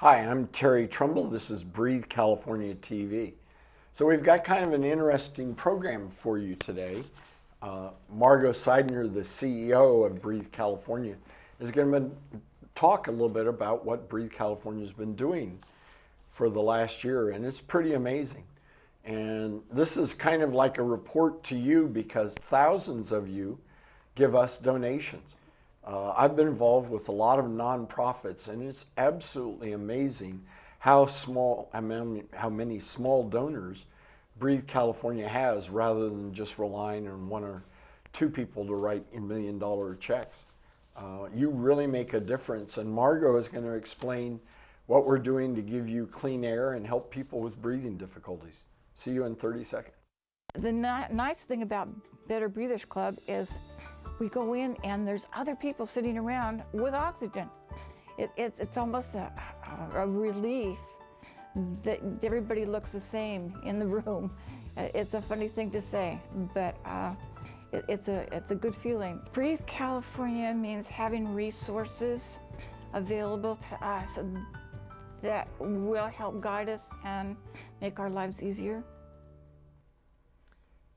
Hi, I'm Terry Trumbull. This is Breathe California TV. So we've got kind of an interesting program for you today. Margo Sidener, the CEO of Breathe California, is going to talk a little bit about what Breathe California has been doing for the last year, and it's pretty amazing. And this is kind of like a report to you because thousands of you give us donations. I've been involved with a lot of nonprofits, and it's absolutely amazing how many small donors Breathe California has, rather than just relying on one or two people to write $1 million checks. You really make a difference, and Margo is going to explain what we're doing to give you clean air and help people with breathing difficulties. See you in 30 seconds. The nice thing about Better Breathers Club is we go in and there's other people sitting around with oxygen. It's almost a relief that everybody looks the same in the room. It's a funny thing to say, but it's a good feeling. Breathe California means having resources available to us that will help guide us and make our lives easier.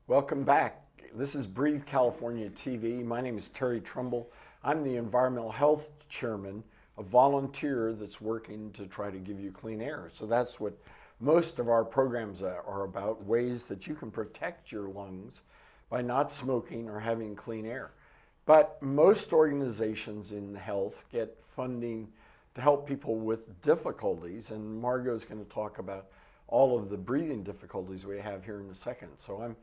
Welcome back. This is Breathe California TV. My name is Terry Trumbull. I'm the Environmental Health Chairman, a volunteer that's working to try to give you clean air. So that's what most of our programs are about, ways that you can protect your lungs by not smoking or having clean air. But most organizations in health get funding to help people with difficulties, and Margo's going to talk about all of the breathing difficulties we have here in a second. So I'm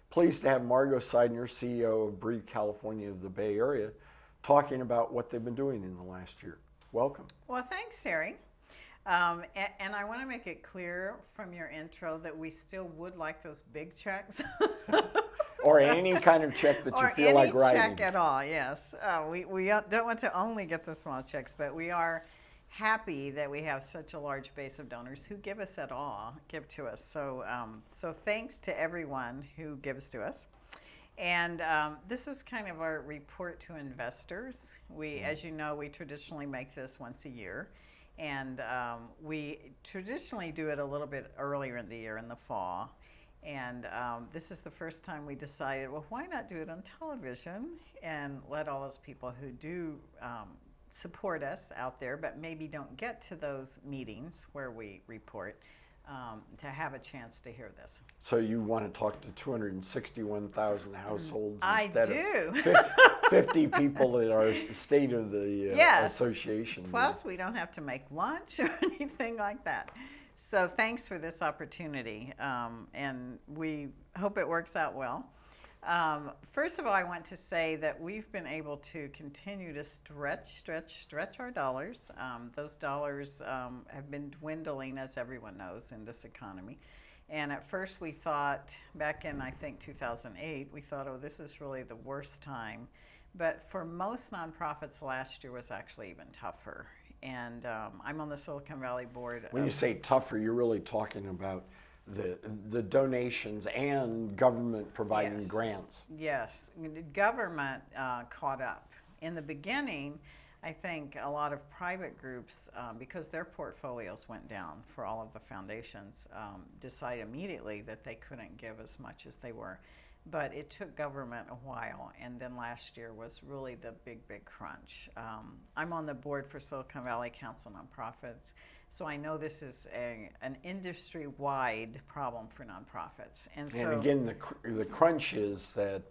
pleased to have Margo Sidener, CEO of Breathe California of the Bay Area, talking about what they've been doing in the last year. Welcome. Well, thanks, Terry. And I want to make it clear from your intro that we still would like those big checks. Or any kind of check that you feel like writing. Or any check at all, yes. We don't want to only get the small checks, but we are happy that we have such a large base of donors who give us at all, give to us. So thanks to everyone who gives to us. And this is kind of our report to investors. As you know, we traditionally make this once a year. And we traditionally do it a little bit earlier in the year, in the fall. And this is the first time we decided, well, why not do it on television and let all those people who do support us out there, but maybe don't get to those meetings where we report, to have a chance to hear this. So you want to talk to 261,000 households instead of 50 people at our State of the Association. Plus, we don't have to make lunch or anything like that. So thanks for this opportunity, and we hope it works out well. First of all, I want to say that we've been able to continue to stretch our dollars. Those dollars have been dwindling, as everyone knows, in this economy. And at first we thought, back in I think 2008, we thought, oh, this is really the worst time. But for most nonprofits, last year was actually even tougher. And I'm on the Silicon Valley board. When you say tougher, you're really talking about the donations and government providing grants. Yes, the government caught up. In the beginning, I think a lot of private groups, because their portfolios went down for all of the foundations, decided immediately that they couldn't give as much as they were. But it took government a while, and then last year was really the big crunch. I'm on the board for Silicon Valley Council Nonprofits, so I know this is an industry-wide problem for nonprofits. And again, the crunch is that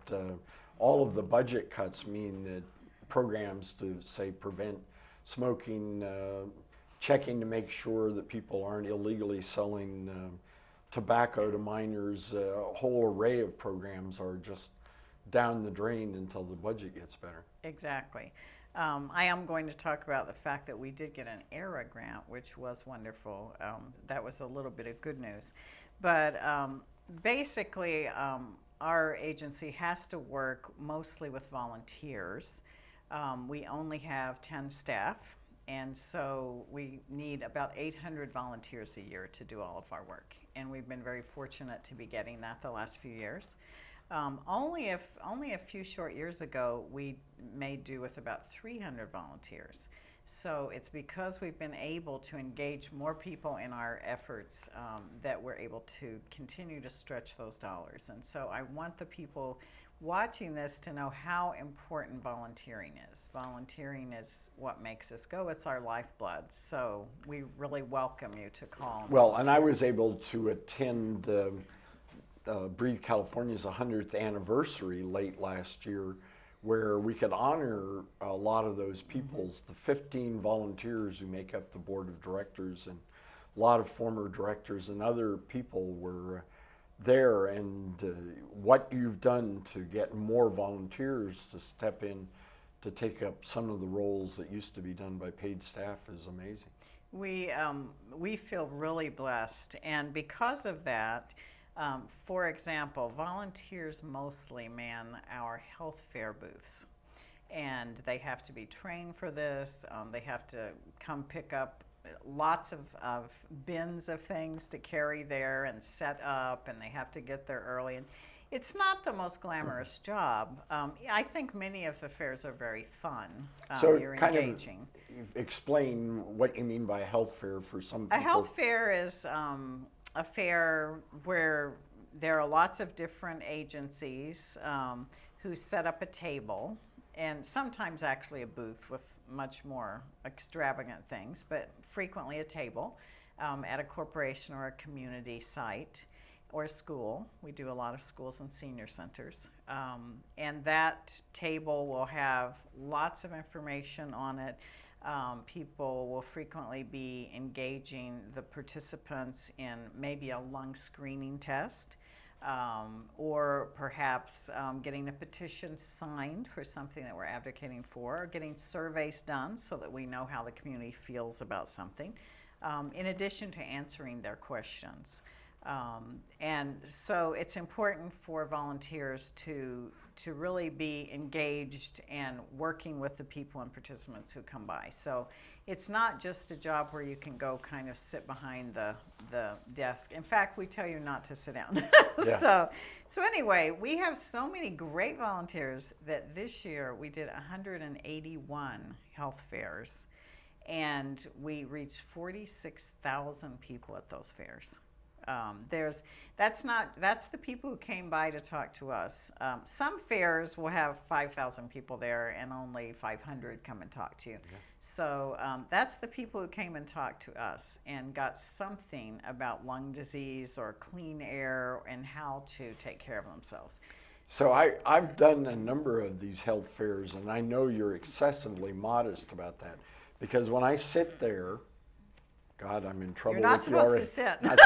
all of the budget cuts mean that programs to, say, prevent smoking, checking to make sure that people aren't illegally selling tobacco to minors, a whole array of programs are just down the drain until the budget gets better. Exactly. I am going to talk about the fact that we did get an ERA grant, which was wonderful. That was a little bit of good news. But basically, our agency has to work mostly with volunteers. We only have 10 staff. And so we need about 800 volunteers a year to do all of our work. And we've been very fortunate to be getting that the last few years. Only a few short years ago, we made do with about 300 volunteers. So it's because we've been able to engage more people in our efforts that we're able to continue to stretch those dollars. And so I want the people watching this to know how important volunteering is. Volunteering is what makes us go. It's our lifeblood. So we really welcome you to call. Well, and I was able to attend Breathe California's 100th anniversary late last year, where we could honor a lot of those people's, the 15 volunteers who make up the board of directors, and a lot of former directors and other people were there, and what you've done to get more volunteers to step in to take up some of the roles that used to be done by paid staff is amazing. We feel really blessed, and because of that, for example, volunteers mostly man our health fair booths, and they have to be trained for this. They have to come pick up lots of bins of things to carry there and set up, and they have to get there early. And it's not the most glamorous job. I think many of the fairs are very fun. So you're kind engaging. of explain what you mean by a health fair for some people. A health fair is a fair where there are lots of different agencies who set up a table, and sometimes actually a booth with much more extravagant things, but frequently a table at a corporation or a community site or a school. We do a lot of schools and senior centers. And that table will have lots of information on it. People will frequently be engaging the participants in maybe a lung screening test, or perhaps getting a petition signed for something that we're advocating for, or getting surveys done so that we know how the community feels about something, in addition to answering their questions. And so it's important for volunteers to really be engaged and working with the people and participants who come by. So it's not just a job where you can go kind of sit behind the desk. In fact, we tell you not to sit down. Yeah. So anyway, we have so many great volunteers that this year we did 181 health fairs, and we reached 46,000 people at those fairs. That's the people who came by to talk to us. Some fairs will have 5,000 people there and only 500 come and talk to you. Okay. So that's the people who came and talked to us and got something about lung disease or clean air and how to take care of themselves. So I've done a number of these health fairs, and I know you're excessively modest about that, because when I sit there, God, I'm in trouble. You're not with you supposed already. to sit. Not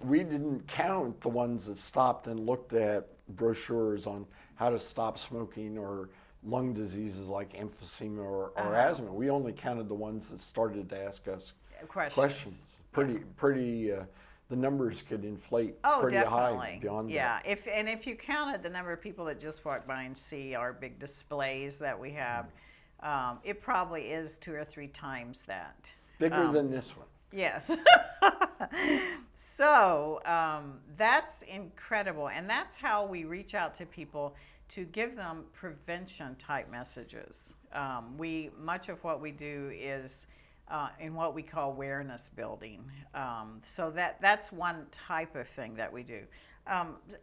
we didn't count the ones that stopped and looked at brochures on how to stop smoking or lung diseases like emphysema or asthma. We only counted the ones that started to ask us questions. Pretty. The numbers could inflate pretty high beyond that. If you counted the number of people that just walk by and see our big displays that we have, it probably is 2 or 3 times that. Bigger than this one. Yes. So that's incredible. And that's how we reach out to people to give them prevention type messages. Much of what we do is in what we call awareness building. So that's one type of thing that we do.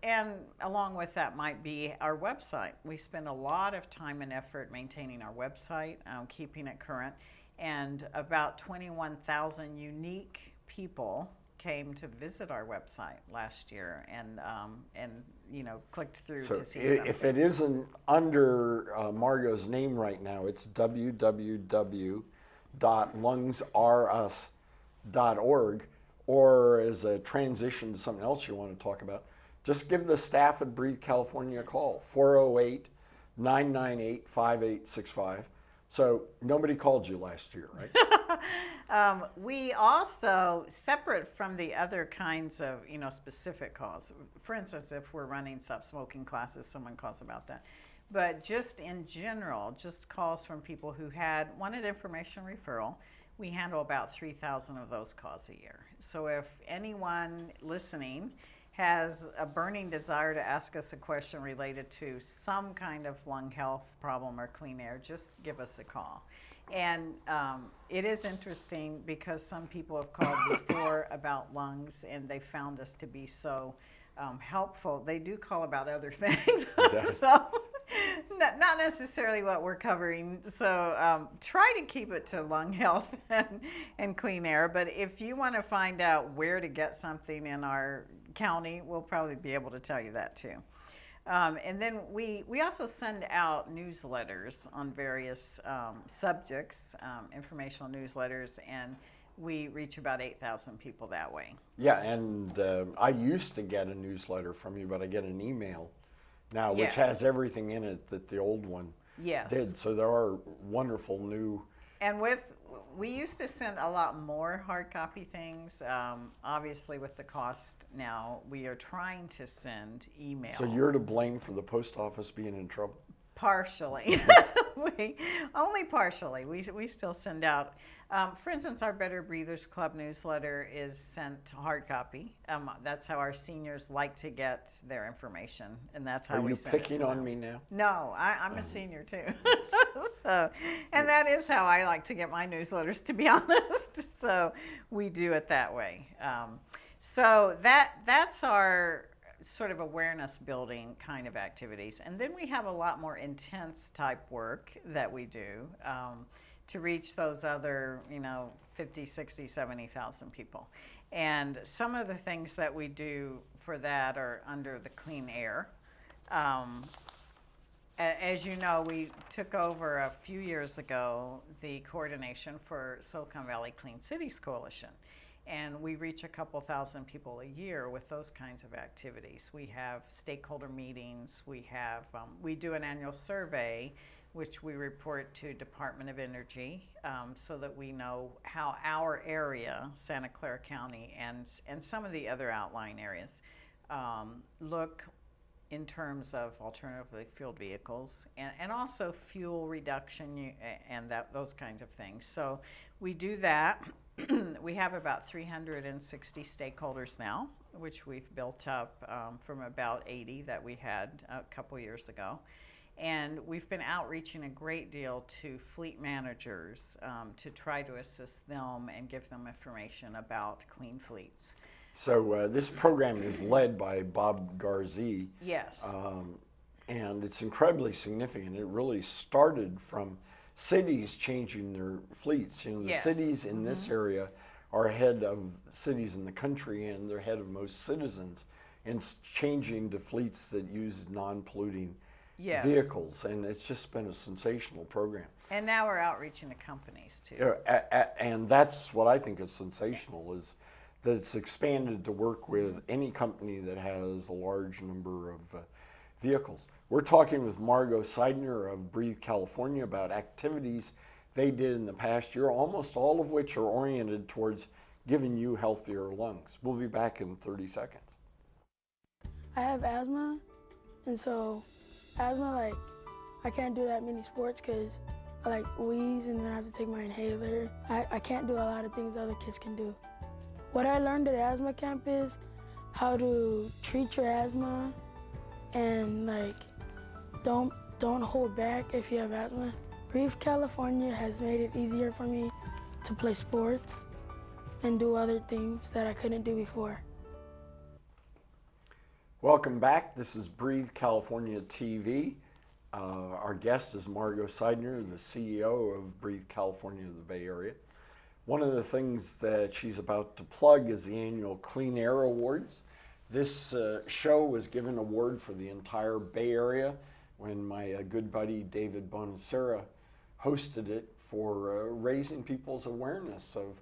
And along with that might be our website. We spend a lot of time and effort maintaining our website, keeping it current. And about 21,000 unique people came to visit our website last year and clicked through to see something. If it isn't under Margo's name right now, it's www.lungsrus.org, or as a transition to something else you want to talk about, just give the staff at Breathe California a call, 408-998-5865. So nobody called you last year, right? We also, separate from the other kinds of specific calls, for instance, if we're running stop smoking classes, someone calls about that. But just in general, just calls from people who wanted information referral. We handle about 3,000 of those calls a year. So if anyone listening has a burning desire to ask us a question related to some kind of lung health problem or clean air, just give us a call. And it is interesting because some people have called before about lungs and they found us to be so helpful. They do call about other things. So not necessarily what we're covering. So try to keep it to lung health and clean air. But if you want to find out where to get something in our county, we'll probably be able to tell you that too. And then we also send out newsletters on various subjects, informational newsletters, and we reach about 8,000 people that way. Yeah, and I used to get a newsletter from you, but I get an email now, which Yes. has everything in it that the old one Yes. did. So there are wonderful new. And we used to send a lot more hard copy things. Obviously, with the cost now, we are trying to send email. So you're to blame for the post office being in trouble? Partially. Only partially. We still send out. For instance, our Better Breathers Club newsletter is sent to hard copy. That's how our seniors like to get their information, and that's how Are we you send it to picking on them. me now? No, I'm a senior too. So, and that is how I like to get my newsletters, to be honest. So we do it that way. So that's our sort of awareness building kind of activities. And then we have a lot more intense type work that we do to reach those other, 50, 60, 70,000 people. And some of the things that we do for that are under the clean air. As you know, we took over a few years ago the coordination for Silicon Valley Clean Cities Coalition. And we reach a couple thousand people a year with those kinds of activities. We have stakeholder meetings. We do an annual survey, which we report to Department of Energy, so that we know how our area, Santa Clara County, and some of the other outlying areas look in terms of alternatively fueled vehicles and also fuel reduction and those kinds of things. So we do that. We have about 360 stakeholders now, which we've built up from about 80 that we had a couple years ago. And we've been outreaching a great deal to fleet managers to try to assist them and give them information about clean fleets. So this program is led by Bob Garzee. Yes. And it's incredibly significant. It really started from cities changing their fleets. The Yes. cities in this area are ahead of cities in the country, and they're ahead of most citizens in changing to fleets that use non-polluting Yes. vehicles. And it's just been a sensational program. And now we're outreaching to companies too. And that's what I think is sensational, is that it's expanded to work with any company that has a large number of vehicles. We're talking with Margo Sidener of Breathe California about activities they did in the past year, almost all of which are oriented towards giving you healthier lungs. We'll be back in 30 seconds. I have asthma, and so asthma, I can't do that many sports because I wheeze and then I have to take my inhaler. I can't do a lot of things other kids can do. What I learned at asthma camp is how to treat your asthma and don't hold back if you have asthma. Breathe California has made it easier for me to play sports and do other things that I couldn't do before. Welcome back. This is Breathe California TV. Our guest is Margo Sidener, the CEO of Breathe California of the Bay Area. One of the things that she's about to plug is the annual Clean Air Awards. This show was given an award for the entire Bay Area when my good buddy David Bonacera hosted it for raising people's awareness of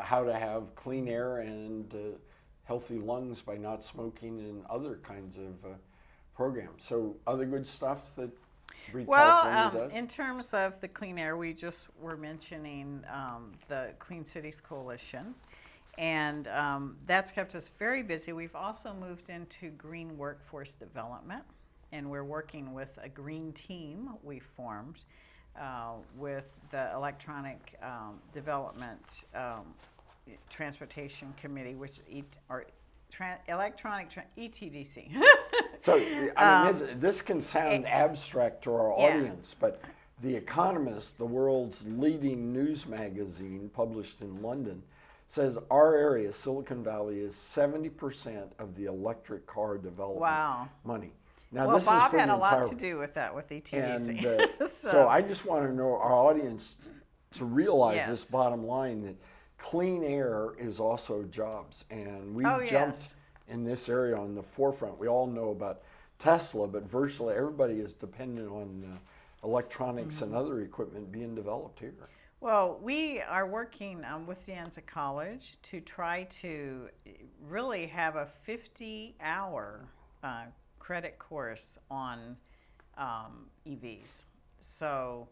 how to have clean air and healthy lungs by not smoking and other kinds of programs. So other good stuff that Breathe California does? In terms of the clean air, we just were mentioning the Clean Cities Coalition, and that's kept us very busy. We've also moved into green workforce development, and we're working with a green team we formed with the Electronic Development Transportation Committee, which ETDC. So, I mean, this can sound abstract to our Yeah. audience, but The Economist, the world's leading news magazine published in London, says our area, Silicon Valley, is 70% of the electric car development Wow. money. Now, Well, this Bob is for had the a lot entire, to do with that with ETDC. and so I just want to know our audience to realize this Yes. bottom line, that clean air is also jobs, and we Oh, jumped yes. in this area on the forefront. We all know about Tesla, but virtually everybody is dependent on electronics and other equipment being developed here. Well, we are working with De Anza College to try to really have a 50-hour credit course on EVs. So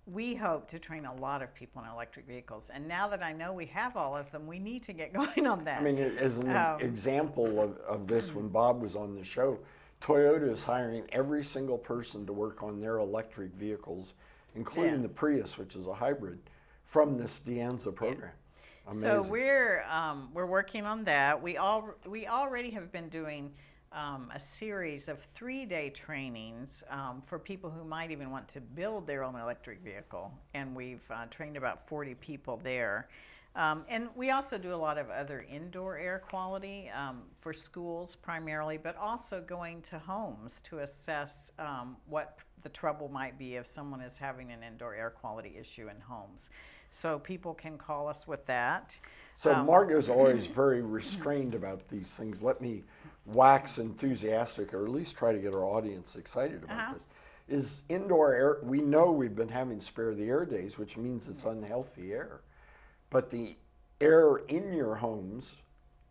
we hope to train a lot of people in electric vehicles. And now that I know we have all of them, we need to get going on that. I mean, as an example of this, when Bob was on the show, Toyota is hiring every single person to work on their electric vehicles, including Yeah. the Prius, which is a hybrid, from this De Anza program. Amazing. So we're working on that. We already have been doing a series of 3-day trainings for people who might even want to build their own electric vehicle, and we've trained about 40 people there. And we also do a lot of other indoor air quality for schools primarily, but also going to homes to assess what the trouble might be if someone is having an indoor air quality issue in homes. So people can call us with that. So Margo's always very restrained about these things. Let me wax enthusiastic, or at least try to get our audience excited about this. Is indoor air, we know we've been having spare the air days, which means it's unhealthy air. But the air in your homes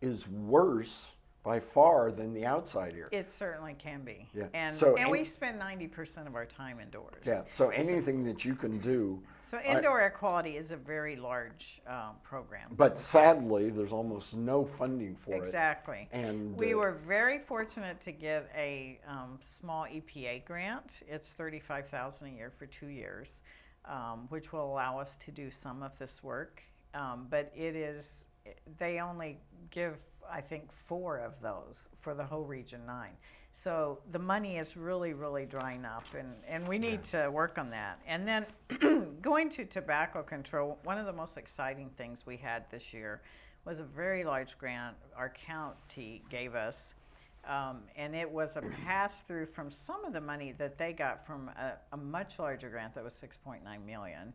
is worse by far than the outside air. It certainly can be. Yeah. And, So and we spend 90% of our time indoors. Yeah, so anything that you can do. So indoor air quality is a very large program. But sadly, there's almost no funding for it. Exactly. And we were very fortunate to get a small EPA grant. It's $35,000 a year for 2 years, which will allow us to do some of this work. But they only give, I think, 4 of those for the whole Region 9. So the money is really, really drying up, and we need to work on that. And then going to tobacco control, one of the most exciting things we had this year was a very large grant our county gave us. And it was a pass-through from some of the money that they got from a much larger grant that was $6.9 million.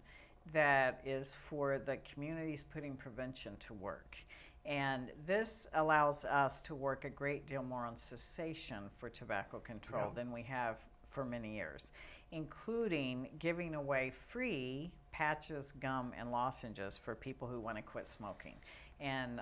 That is for the communities putting prevention to work. And this allows us to work a great deal more on cessation for tobacco control than we have for many years, including giving away free patches, gum, and lozenges for people who want to quit smoking. And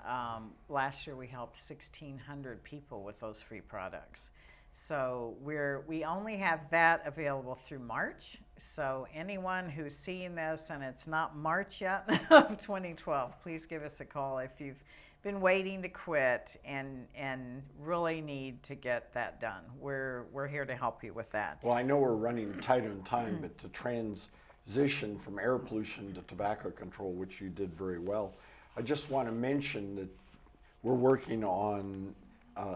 last year we helped 1,600 people with those free products. So we only have that available through March. So anyone who's seeing this and it's not March yet of 2012, please give us a call if you've been waiting to quit and really need to get that done. We're here to help you with that. Well, I know we're running tight on time, but to transition from air pollution to tobacco control, which you did very well, I just want to mention that we're working on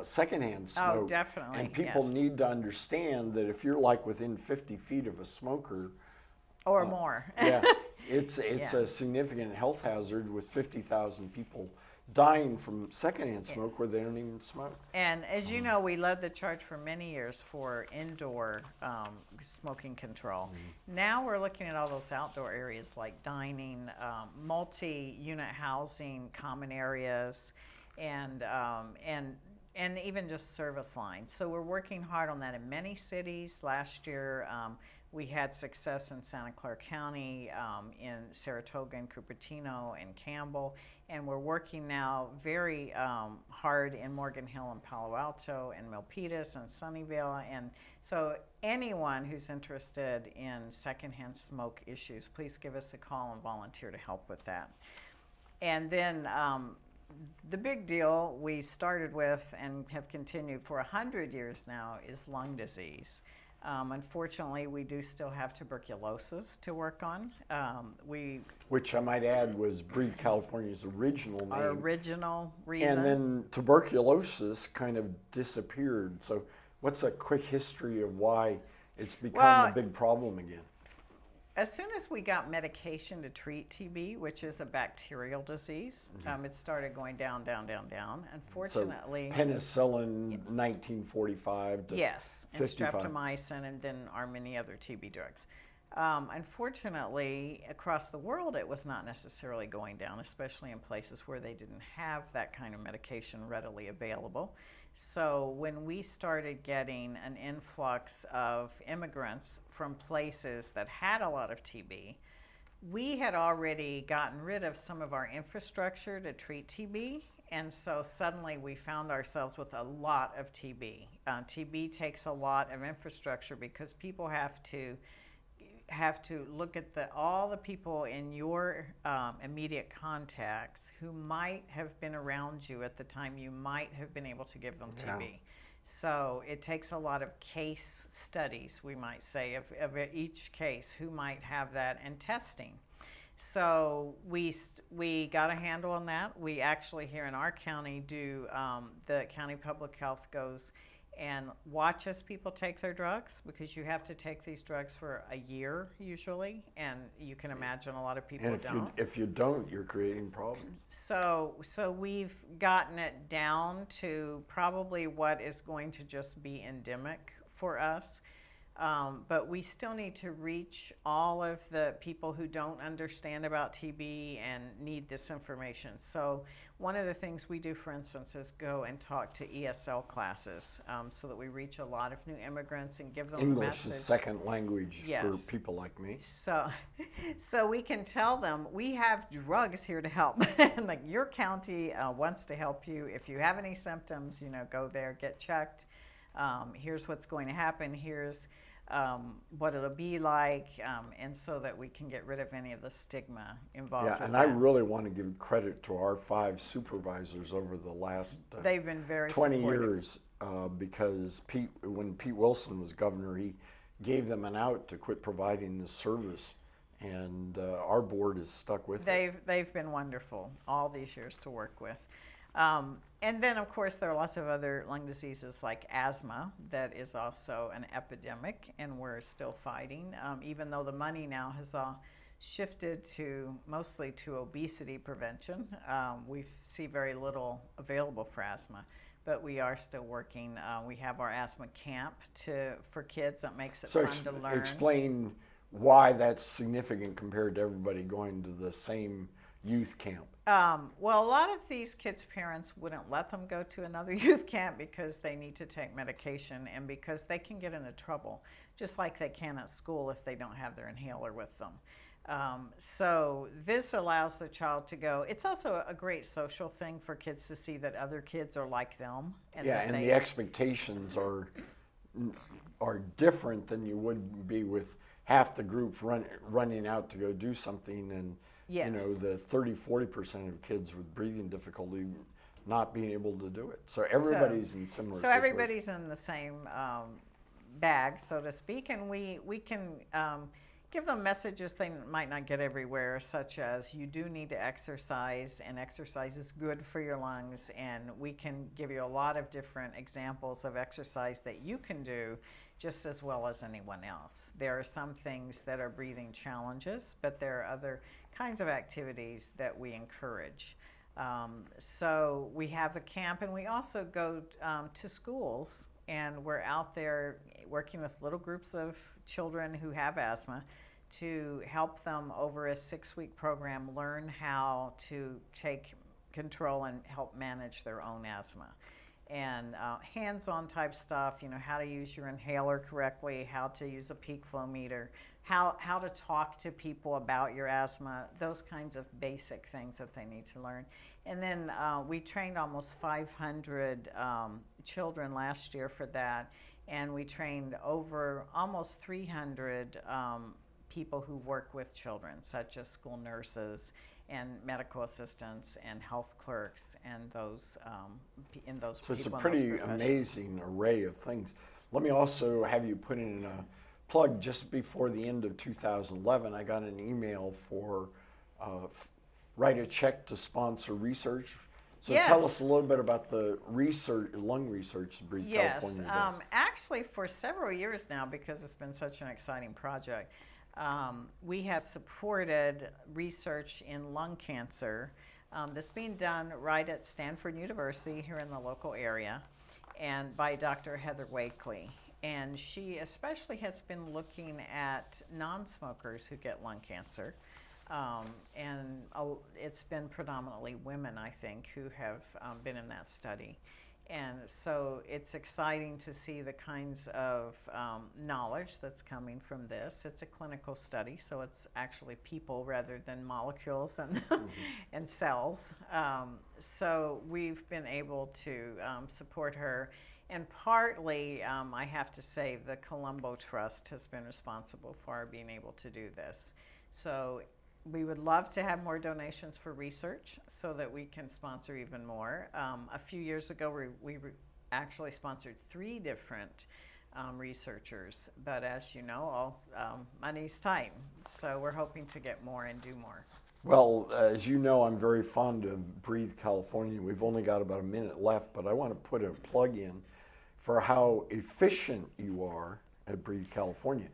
secondhand smoke. Oh, definitely, And people yes. need to understand that if you're like within 50 feet of a smoker, Or more. yeah, it's a significant health hazard, with 50,000 people dying from secondhand smoke Yes. where they don't even smoke. And as you know, we led the charge for many years for indoor smoking control. Now we're looking at all those outdoor areas like dining, multi-unit housing, common areas, and even just service lines. So we're working hard on that in many cities. Last year, we had success in Santa Clara County, in Saratoga and Cupertino and Campbell, and we're working now very hard in Morgan Hill and Palo Alto and Milpitas and Sunnyvale. And so anyone who's interested in secondhand smoke issues, please give us a call and volunteer to help with that. And then the big deal we started with and have continued for 100 years now is lung disease. Unfortunately, we do still have tuberculosis to work on. Which I might add was Breathe California's original name. Our original reason. And then tuberculosis kind of disappeared. So what's a quick history of why it's become a big problem again? As soon as we got medication to treat TB, which is a bacterial disease, it started going down, down, down, down. Unfortunately, so penicillin, 1945 to yes, and 55. streptomycin, and then our many other TB drugs. Unfortunately, across the world, it was not necessarily going down, especially in places where they didn't have that kind of medication readily available. So when we started getting an influx of immigrants from places that had a lot of TB, we had already gotten rid of some of our infrastructure to treat TB. And so suddenly we found ourselves with a lot of TB. TB takes a lot of infrastructure because people have to look at all the people in your immediate contacts who might have been around you at the time you might have been able to give them TB. So it takes a lot of case studies, we might say, of each case, who might have that, and testing. So we got a handle on that. We actually here in our county do, the county public health goes and watches people take their drugs, because you have to take these drugs for a year usually, and you can imagine a lot of people don't. If you don't, you're creating problems. So we've gotten it down to probably what is going to just be endemic for us. But we still need to reach all of the people who don't understand about TB and need this information. So one of the things we do, for instance, is go and talk to ESL classes, so that we reach a lot of new immigrants and give them English a message. is second language Yes. for people like me. So we can tell them we have drugs here to help. And like, your county wants to help you. If you have any symptoms, go there, get checked. Here's what's going to happen. Here's what it'll be like, and so that we can get rid of any of the stigma involved with And that. I really want to give credit to our 5 supervisors over the last They've been very 20 supportive. years, because when Pete Wilson was governor, he gave them an out to quit providing this service, and our board is stuck with it. They've been wonderful all these years to work with. And then, of course, there are lots of other lung diseases like asthma that is also an epidemic, and we're still fighting, even though the money now has all shifted mostly to obesity prevention. We see very little available for asthma, but we are still working. We have our asthma camp for kids that makes it fun to learn. Explain why that's significant compared to everybody going to the same youth camp. Well, a lot of these kids' parents wouldn't let them go to another youth camp because they need to take medication, and because they can get into trouble, just like they can at school if they don't have their inhaler with them. So this allows the child to go. It's also a great social thing for kids to see that other kids are like them. And The expectations are different than you would be with half the group running out to go do something, and Yes. the 30-40% of kids with breathing difficulty not being able to do it. So everybody's in similar situations. So everybody's in the same bag, so to speak, and we can give them messages they might not get everywhere, such as you do need to exercise, and exercise is good for your lungs, and we can give you a lot of different examples of exercise that you can do just as well as anyone else. There are some things that are breathing challenges, but there are other kinds of activities that we encourage. So we have the camp, and we also go to schools, and we're out there working with little groups of children who have asthma to help them over a 6-week program learn how to take control and help manage their own asthma. And hands-on type stuff, how to use your inhaler correctly, how to use a peak flow meter, how to talk to people about your asthma, those kinds of basic things that they need to learn. And then we trained almost 500 children last year for that, and we trained over almost 300 people who work with children, such as school nurses and medical assistants and health clerks and those in those. So it's a people in those pretty professions. amazing array of things. Let me also have you put in a plug. Just before the end of 2011, I got an email for write a check to sponsor research. So tell us a little bit about the research, lung research that Breathe California does. Actually, for several years now, because it's been such an exciting project, we have supported research in lung cancer that's being done right at Stanford University here in the local area, and by Dr. Heather Wakely. And she especially has been looking at non-smokers who get lung cancer. And it's been predominantly women, I think, who have been in that study. And so it's exciting to see the kinds of knowledge that's coming from this. It's a clinical study, so it's actually people rather than molecules and, and cells. So we've been able to support her. And partly, I have to say, the Colombo Trust has been responsible for our being able to do this. So we would love to have more donations for research so that we can sponsor even more. A few years ago, we actually sponsored 3 different researchers, but as you know, all money's tight. So we're hoping to get more and do more. Well, as you know, I'm very fond of Breathe California. We've only got about a minute left, but I want to put a plug in for how efficient you are at Breathe California.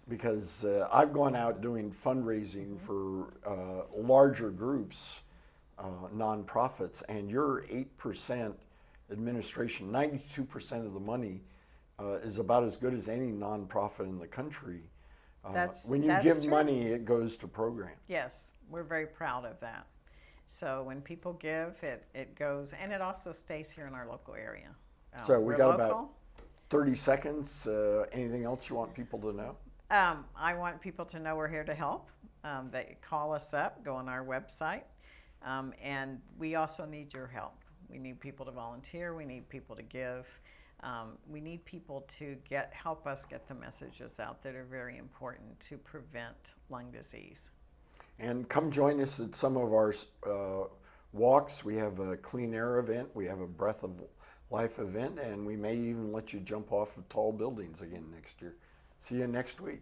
Because I've gone out doing fundraising for larger groups, nonprofits, and your 8% administration, 92% of the money is about as good as any nonprofit in the country. When you give true. money, it goes to programs. Yes, we're very proud of that. So when people give, it goes, and it also stays here in our local area. So we we're got local. about 30 seconds. Anything else you want people to know? I want people to know we're here to help. They call us up, go on our website, and we also need your help. We need people to volunteer. We need people to give. We need people to help us get the messages out that are very important to prevent lung disease. And come join us at some of our walks. We have a clean air event. We have a breath of life event, and we may even let you jump off of tall buildings again next year. See you next week.